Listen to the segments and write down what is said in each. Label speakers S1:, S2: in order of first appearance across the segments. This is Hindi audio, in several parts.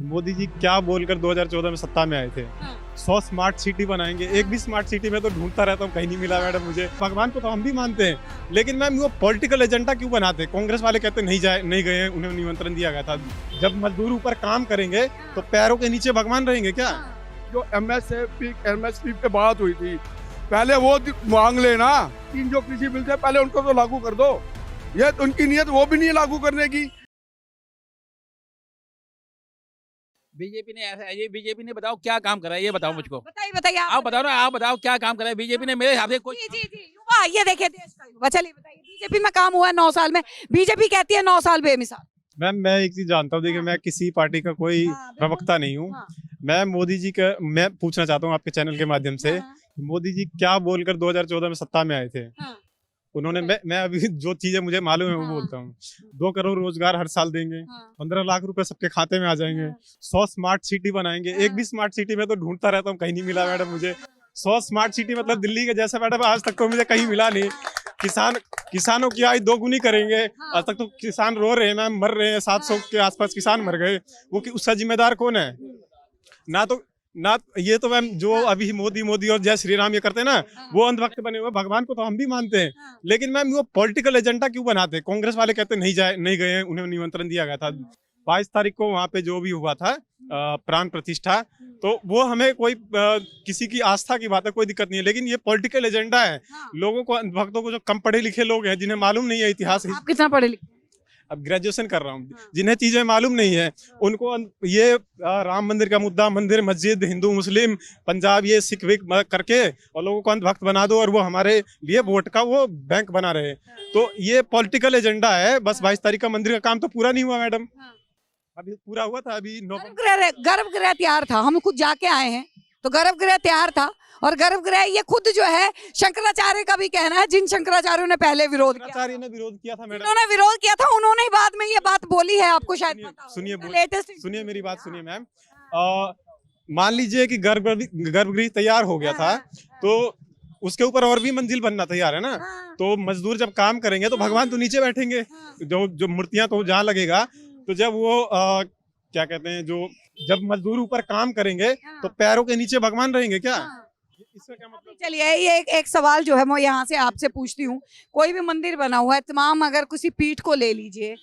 S1: मोदी जी क्या बोलकर 2014 में सत्ता में आए थे।
S2: हाँ।
S1: 100 स्मार्ट सिटी बनाएंगे। एक भी स्मार्ट सिटी में तो ढूंढता रहता हूँ, कहीं नहीं मिला मैडम मुझे। भगवान को तो हम भी मानते हैं, लेकिन मैम वो पॉलिटिकल एजेंडा क्यों बनाते हैं? कांग्रेस वाले कहते नहीं गए हैं, उन्हें निमंत्रण दिया गया था। जब मजदूर ऊपर काम करेंगे तो पैरों के नीचे भगवान रहेंगे क्या?
S3: जो एमएसपी पे बात हुई थी, पहले वो मांग लेना। तीन जो कृषि बिल थे पहले उनको तो लागू कर दो। ये तो उनकी नीयत वो भी नहीं लागू करने की।
S4: बीजेपी ने बताओ क्या काम करा है, ये बताओ मुझको।
S2: बताइए बताइए
S4: आप बताओ ना, आप बताओ क्या काम करा है बीजेपी ने। मेरे हिसाब से कोई
S2: जी युवा, ये देखिए देश का युवा। चलिए बताइए, बीजेपी में काम हुआ है 9 साल में, बीजेपी कहती है 9 साल बेमिसाल।
S1: मैम मैं एक चीज जानता हूँ, देखिए मैं किसी पार्टी का कोई प्रवक्ता नहीं हूँ। मैं मोदी जी का मैं पूछना चाहता हूँ आपके चैनल के माध्यम से, मोदी जी क्या बोलकर 2014 में सत्ता में आए थे? उन्होंने मैं अभी जो चीजें मुझे मालूम है वो बोलता हूँ। 2 करोड़ रोजगार हर साल देंगे, 15 लाख रुपए सबके खाते में आ जाएंगे, 100 स्मार्ट सिटी बनाएंगे। एक भी स्मार्ट सिटी में तो ढूंढता रहता हूँ, कहीं नहीं मिला मैडम मुझे। 100 स्मार्ट सिटी मतलब दिल्ली के जैसा मैडम आज तक तो मुझे कहीं मिला नहीं। किसानों की आय 2 गुनी करेंगे। आज तक तो किसान रो रहे हैं मैम, मर रहे हैं। 700 के आसपास किसान मर गए। वो उसका जिम्मेदार कौन है? ना ये तो मैम जो अभी मोदी और जय श्री राम ये करते हैं ना, वो अंधभक्त बने हुए। भगवान को तो हम भी मानते हैं, लेकिन मैम वो पॉलिटिकल एजेंडा क्यों बनाते हैं? कांग्रेस वाले कहते हैं नहीं गए हैं, उन्हें निमंत्रण दिया गया था। 22 तारीख को वहाँ पे जो भी हुआ था प्राण प्रतिष्ठा, तो वो हमें कोई किसी की आस्था की बात है, कोई दिक्कत नहीं है, लेकिन ये पॉलिटिकल एजेंडा है। लोगों को, भक्तों को, जो कम पढ़े लिखे लोग हैं, जिन्हें मालूम नहीं है इतिहास।
S2: आप कितना पढ़े लिखे?
S1: अब ग्रेजुएशन कर रहा हूँ। जिन्हें चीजें मालूम नहीं है उनको ये राम मंदिर का मुद्दा, मंदिर मस्जिद, हिंदू मुस्लिम पंजाब, ये सिख विख करके और लोगों को अंधभक्त बना दो, और वो हमारे लिए वोट का वो बैंक बना रहे। तो ये पॉलिटिकल एजेंडा है। बस 22 तारीख का मंदिर का काम तो पूरा नहीं हुआ मैडम। अभी पूरा हुआ था। अभी
S2: गर्भगृह तैयार था, हम खुद जाके आए हैं, तो गर्भगृह तैयार था। और गर्भगृह ये खुद जो है शंकराचार्य का भी कहना है, जिन शंकराचार्यों ने पहले विरोध किया था मैडम, उन्होंने विरोध किया था, उन्होंने ही बाद में ये बात बोली है। आपको शायद पता हो।
S1: सुनिए मेरी बात सुनिए मैम। मान लीजिए कि गर्भगृह तैयार हो गया था, तो उसके ऊपर और भी मंजिल बनना तैयार है ना। तो मजदूर जब काम करेंगे तो भगवान तो नीचे बैठेंगे। जो मूर्तियां तो जहाँ लगेगा, तो जब वो क्या कहते हैं, जब मजदूर ऊपर काम करेंगे तो पैरों के नीचे भगवान रहेंगे क्या? इसका क्या मतलब?
S2: चलिए ये एक सवाल जो है मैं यहाँ से आपसे पूछती हूँ। कोई भी मंदिर बना हुआ है, तमाम अगर किसी पीठ को ले लीजिए,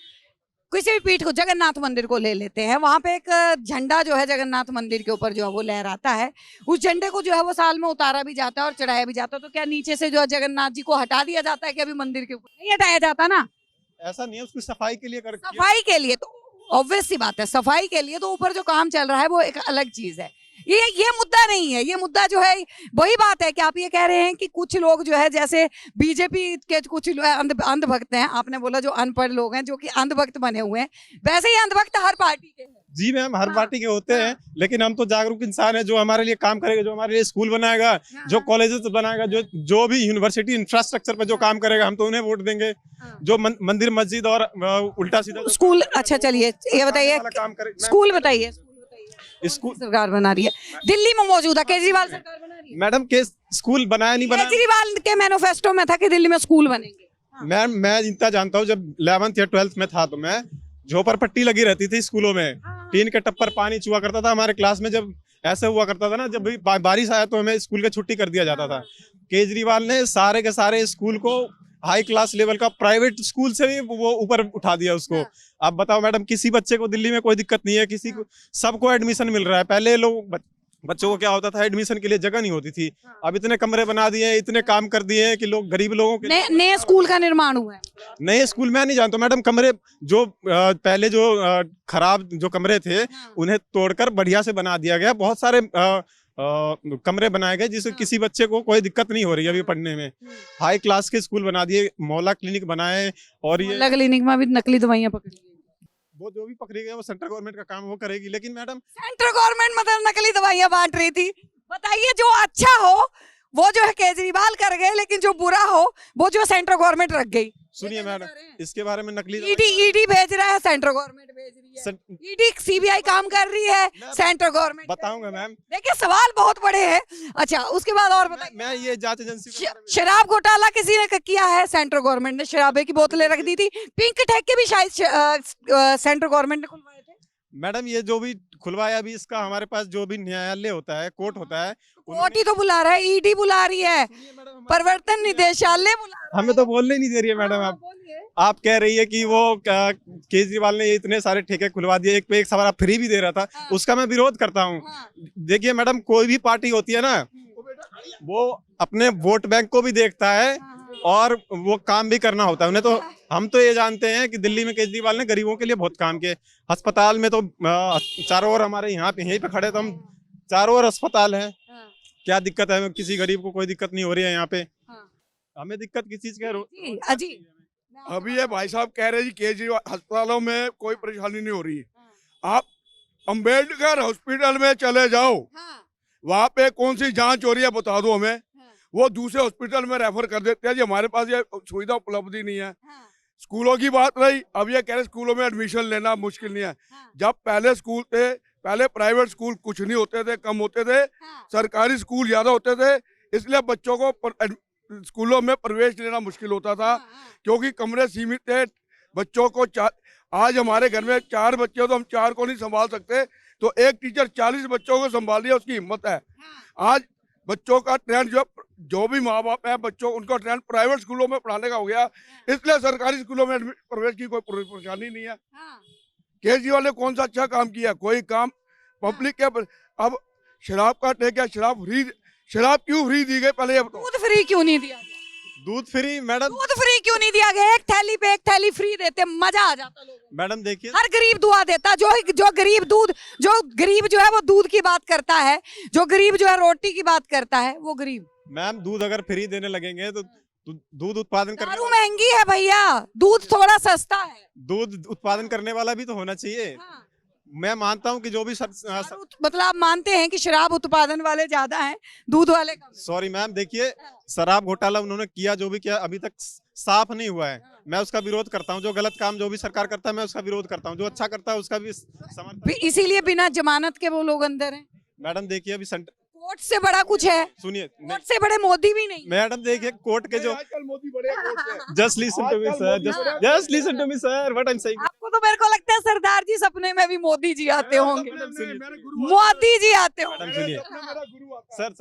S2: किसी भी पीठ को, जगन्नाथ मंदिर को ले लेते हैं, वहां पे एक झंडा जो है जगन्नाथ मंदिर के ऊपर जो है वो लहराता है। उस झंडे को जो है वो साल में उतारा भी जाता है और चढ़ाया भी जाता है। तो क्या नीचे से जो है जगन्नाथ जी को हटा दिया जाता है कि अभी मंदिर के ऊपर नहीं हटाया जाता ना?
S1: ऐसा नहीं है, उसकी सफाई के लिए
S2: सफाई के लिए तो ऑब्वियस सी बात है, सफाई के लिए तो ऊपर जो काम चल रहा है वो एक अलग चीज है। ये मुद्दा नहीं है। ये मुद्दा जो है वही बात है कि आप ये कह रहे हैं कि कुछ लोग जो है, जैसे बीजेपी के कुछ अंधभक्त हैं, आपने बोला जो अनपढ़ लोग हैं, जो कि अंधभक्त बने हुए हैं, वैसे ही अंधभक्त हर पार्टी के हैं।
S1: जी मैम, हर पार्टी के होते हैं, लेकिन हम तो जागरूक इंसान है, जो हमारे लिए काम करेगा, जो हमारे लिए स्कूल बनाएगा, जो कॉलेजेस बनाएगा, जो भी यूनिवर्सिटी इंफ्रास्ट्रक्चर पर जो काम करेगा, हम तो उन्हें वोट देंगे। जो मंदिर मस्जिद और उल्टा सीधा
S2: स्कूल, अच्छा चलिए ये बताइए, स्कूल बताइए।
S1: स्कूल
S2: सरकार बना रही है, दिल्ली में मौजूद है, केजरीवाल सरकार बना रही है।
S1: मैडम के स्कूल बनाया नहीं बना,
S2: केजरीवाल के मैनिफेस्टो में था कि दिल्ली में स्कूल बनेंगे।
S1: मैम मैं इतना जानता हूँ, जब 11th या 12th में था तो मैं झोपड़पट्टी लगी रहती थी स्कूलों में। टीन के टप्पर पानी चुआ करता था हमारे क्लास में। जब ऐसा हुआ करता था ना, जब भी बारिश आया तो हमें स्कूल की छुट्टी कर दिया जाता था। केजरीवाल ने सारे के सारे स्कूल को हाई क्लास लेवल का प्राइवेट स्कूल से भी वो ऊपर उठा दिया उसको। आप बताओ मैडम, किसी बच्चे को दिल्ली में कोई दिक्कत नहीं है, किसी को, सबको एडमिशन मिल रहा है। पहले लोग बच्चों को क्या होता था, एडमिशन के लिए जगह नहीं होती थी। अब इतने कमरे बना दिए, इतने काम कर दिए हैं कि लोग, गरीब लोगों के
S2: नए स्कूल का निर्माण हुआ है।
S1: नए स्कूल मैं नहीं जानता मैडम। कमरे जो पहले जो खराब जो कमरे थे, उन्हें तोड़कर बढ़िया से बना दिया गया। बहुत सारे कमरे बनाए गए जिससे किसी बच्चे को कोई दिक्कत नहीं हो रही है अभी पढ़ने में। हाई क्लास के स्कूल बना दिए, मोहल्ला क्लिनिक बनाए। और ये
S2: क्लिनिक में भी नकली दवाइयां पकड़ी गई,
S1: वो जो भी पकड़ी गई वो सेंट्रल गवर्नमेंट का काम वो करेगी। लेकिन मैडम,
S2: सेंट्रल गवर्नमेंट मतलब नकली दवाइयां बांट रही थी। बताइए, जो अच्छा हो वो जो है केजरीवाल कर गए, लेकिन जो बुरा हो वो जो सेंट्रल गवर्नमेंट रख गई।
S1: सुनिए मैडम, इसके बारे में नकली
S2: ईडी भेज रहा है, सेंट्रल गवर्नमेंट भेज रही है। ईडी सीबीआई काम कर रही है, सेंट्रल गवर्नमेंट।
S1: बताऊंगा मैम,
S2: देखिए सवाल बहुत बड़े हैं। अच्छा, उसके बाद और बताइए।
S1: मैं ये जांच एजेंसी
S2: शराब घोटाला किसी ने किया है, सेंट्रल गवर्नमेंट ने शराबे की बोतलें रख दी थी। पिंक ठेके भी शायद सेंट्रल गवर्नमेंट ने खुलवाए थे।
S1: मैडम ये जो भी खुलवाया अभी इसका हमारे पास जो भी न्यायालय होता है, कोर्ट होता है,
S2: कोर्ट ही तो बुला रहा है, ईडी बुला रही है, प्रवर्तन निदेशालय बुला रहा है।
S1: हमें तो बोलने ही नहीं दे रही है मैडम।
S2: हाँ,
S1: आप
S2: बोलिए।
S1: आप कह रही है कि वो केजरीवाल ने ये इतने सारे ठेके खुलवा दिए, एक पे एक सवाल फ्री भी दे रहा था,
S2: हाँ।
S1: उसका मैं विरोध करता हूँ।
S2: हाँ।
S1: देखिए मैडम, कोई भी पार्टी होती है ना, वो अपने वोट बैंक को भी देखता है और वो काम भी करना होता है उन्हें। तो हम तो ये जानते हैं कि दिल्ली में केजरीवाल ने गरीबों के लिए बहुत काम किए। अस्पताल में तो चारों ओर हमारे यहाँ पे यहीं पे खड़े तो हम चारों ओर अस्पताल है।
S2: हाँ।
S1: क्या दिक्कत है? किसी गरीब को कोई दिक्कत नहीं हो रही है यहाँ पे।
S2: हाँ।
S1: हमें दिक्कत किस चीज
S2: जी,
S1: का?
S2: अजी
S3: अभी ये भाई साहब कह रहे जी केजरीवाल अस्पतालों में कोई परेशानी नहीं हो रही। आप अंबेडकर हॉस्पिटल में चले जाओ,
S2: हाँ।
S3: वहाँ पे कौन सी जांच हो रही है बता दो हमें, वो दूसरे हॉस्पिटल में रेफर कर देते हैं जी, हमारे पास ये सुविधा उपलब्ध ही नहीं है।
S2: हाँ।
S3: स्कूलों की बात रही, अब ये कह रहे स्कूलों में एडमिशन लेना मुश्किल नहीं है।
S2: हाँ।
S3: जब पहले स्कूल थे, पहले प्राइवेट स्कूल कुछ नहीं होते थे, कम होते थे,
S2: हाँ।
S3: सरकारी स्कूल ज्यादा होते थे, इसलिए बच्चों को स्कूलों में प्रवेश लेना मुश्किल होता था, क्योंकि कमरे सीमित थे। बच्चों को आज हमारे घर में 4 बच्चे हो तो हम 4 को नहीं संभाल सकते, तो एक टीचर 40 बच्चों को संभाल लिया, उसकी हिम्मत है। आज बच्चों का ट्रेंड जो भी माँ बाप है, बच्चों उनका ट्रेंड प्राइवेट स्कूलों में पढ़ाने का हो गया, इसलिए सरकारी स्कूलों में प्रवेश की कोई परेशानी नहीं है। केजरीवाल ने कौन सा अच्छा काम किया? कोई काम पब्लिक के। अब शराब का ठेका, शराब क्यों फ्री दी गई? पहले ये बताओ।
S2: दूध फ्री क्यों नहीं दिया?
S1: दूध फ्री मैडम,
S2: दूध फ्री क्यों नहीं दिया गया? एक थैली पे एक थैली फ्री देते, मजा आ जाता लोगों को।
S1: मैडम देखिए,
S2: हर गरीब दुआ देता। जो गरीब जो है वो दूध की बात करता है, जो गरीब जो है रोटी की बात करता है, वो गरीब।
S1: मैम दूध अगर फ्री देने लगेंगे तो दूध उत्पादन
S2: दारू
S1: करने
S2: महंगी है भैया, दूध थोड़ा सस्ता है।
S1: दूध उत्पादन करने वाला भी तो होना चाहिए।
S2: हाँ।
S1: मैं मानता हूँ कि जो भी
S2: मतलब आप मानते हैं कि शराब उत्पादन वाले ज्यादा हैं, दूध वाले कम?
S1: सॉरी मैम, देखिए शराब घोटाला उन्होंने किया, जो भी किया अभी तक साफ नहीं हुआ है। मैं उसका विरोध करता हूँ। जो गलत काम जो भी सरकार करता है मैं उसका विरोध करता हूँ, जो अच्छा करता है उसका भी समर्थन।
S2: इसीलिए बिना जमानत के वो लोग अंदर हैं।
S1: मैडम देखिए, अभी
S2: कोर्ट से बड़ा कुछ है?
S1: सुनिए,
S2: कोर्ट से बड़े मोदी भी नहीं।
S1: मैडम देखिए, कोर्ट के जो
S3: आजकल मोदी बड़े कोर्ट से।
S1: Just listen to me sir, just listen to me sir, what I am saying.
S2: आपको तो मेरे को लगता है सरदार जी सपने में भी मोदी जी आते होंगे। मोदी जी आते होंगे।
S1: मैडम सुनिए सर,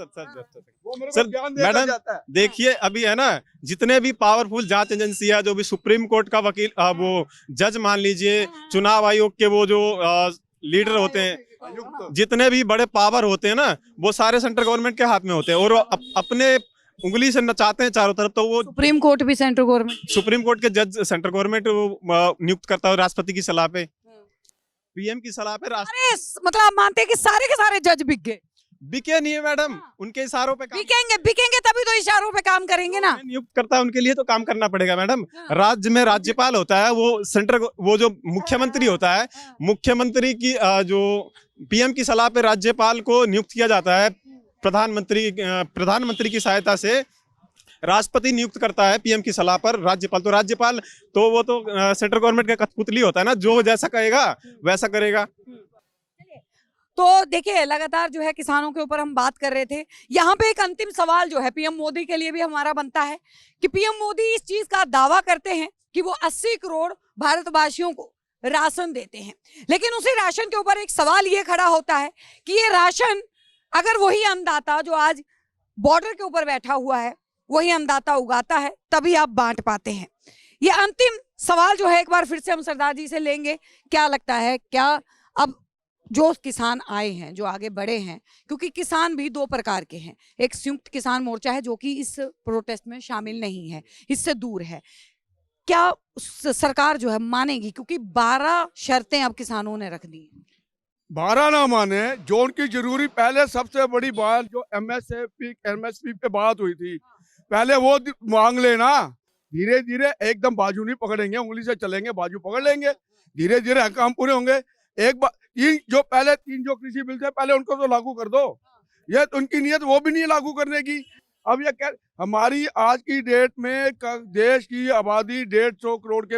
S3: सर
S1: मैडम देखिए, अभी है ना, जितने भी पावरफुल जांच एजेंसियां, जो भी सुप्रीम कोर्ट का वकील, वो जज मान लीजिए, चुनाव आयोग के वो जो लीडर होते हैं, जितने भी बड़े पावर होते हैं ना, वो सारे सेंट्रल गवर्नमेंट के हाथ में होते हैं, और अपने उंगली से नचाते हैं चारों तरफ। तो वो
S2: सुप्रीम कोर्ट भी सेंट्रल गवर्नमेंट,
S1: सुप्रीम कोर्ट के जज सेंट्रल गवर्नमेंट नियुक्त करता है, राष्ट्रपति की सलाह पे, पीएम की सलाह पे।
S2: अरे मतलब आप मानते हैं कि सारे के सारे जज बिक गए?
S1: बिके नहीं है मैडम, उनके इशारों पे काम
S2: बिकेंगे तभी तो इशारों पे काम करेंगे ना।
S1: नियुक्त करता है, उनके लिए तो काम करना पड़ेगा मैडम। राज्य में राज्यपाल होता है, वो जो मुख्यमंत्री होता है, मुख्यमंत्री की जो पीएम की सलाह पे राज्यपाल को नियुक्त किया जाता है। प्रधानमंत्री की सहायता से राष्ट्रपति नियुक्त करता है पीएम की सलाह पर राज्यपाल तो वो तो सेंट्रल गवर्नमेंट का कठपुतली होता है ना, जो जैसा कहेगा वैसा करेगा।
S2: तो देखिए, लगातार जो है किसानों के ऊपर हम बात कर रहे थे। यहाँ पे एक अंतिम सवाल जो है पीएम मोदी के लिए भी हमारा बनता है कि पीएम मोदी इस चीज का दावा करते हैं कि वो 80 करोड़ भारतवासियों को राशन देते हैं, लेकिन उसी राशन के ऊपर एक सवाल ये खड़ा होता है कि ये राशन अगर वही अन्नदाता जो आज बॉर्डर के ऊपर बैठा हुआ है, वही अन्नदाता उगाता है, तभी आप बांट पाते हैं। ये अंतिम सवाल जो है एक बार फिर से हम सरदार जी से लेंगे। क्या लगता है, क्या अब जो किसान आए हैं, जो आगे बढ़े हैं, क्योंकि किसान भी 2 प्रकार के हैं, एक संयुक्त किसान मोर्चा है जो कि इस प्रोटेस्ट में शामिल नहीं है, इससे दूर है, क्या सरकार जो है मानेगी? क्योंकि 12 शर्तें अब किसानों ने रख दी हैं।
S3: 12 ना माने, जो उनकी जरूरी, पहले सबसे बड़ी बात जो एमएसपी पे बात हुई थी, पहले वो मांग लेना। धीरे धीरे एकदम बाजू नहीं पकड़ेंगे, उंगली से चलेंगे, बाजू पकड़ लेंगे, धीरे धीरे काम पूरे होंगे। एक बार जो कृषि बिल थे पहले उनको तो लागू कर दो। ये तो उनकी नीयत वो भी नहीं लागू करने की। अब ये क्या, हमारी आज की डेट में देश की आबादी 150 करोड़ के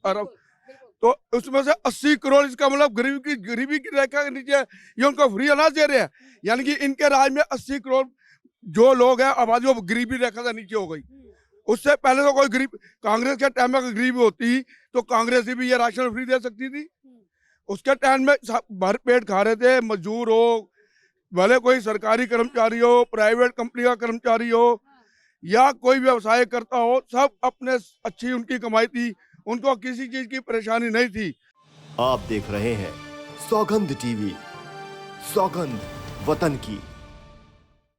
S3: अरब, तो उसमें से 80 करोड़, इसका मतलब गरीबी की रेखा के नीचे, ये उनको फ्री अनाज दे रहे हैं। यानी कि इनके राज में 80 करोड़ जो लोग हैं आबादी, वो गरीबी रेखा से नीचे हो गई। उससे पहले तो कोई गरीब, कांग्रेस के टाइम में गरीबी होती तो कांग्रेस भी ये राशन फ्री दे सकती थी। उसके टाइम में भर पेट खा रहे थे, मजदूर हो, भले कोई सरकारी कर्मचारी हो, प्राइवेट कंपनी का कर्मचारी हो या कोई व्यवसाय करता हो, सब अपने अच्छी उनकी कमाई थी, उनको किसी चीज की परेशानी नहीं थी।
S5: आप देख रहे हैं सौगंध टीवी, सौगंध वतन की।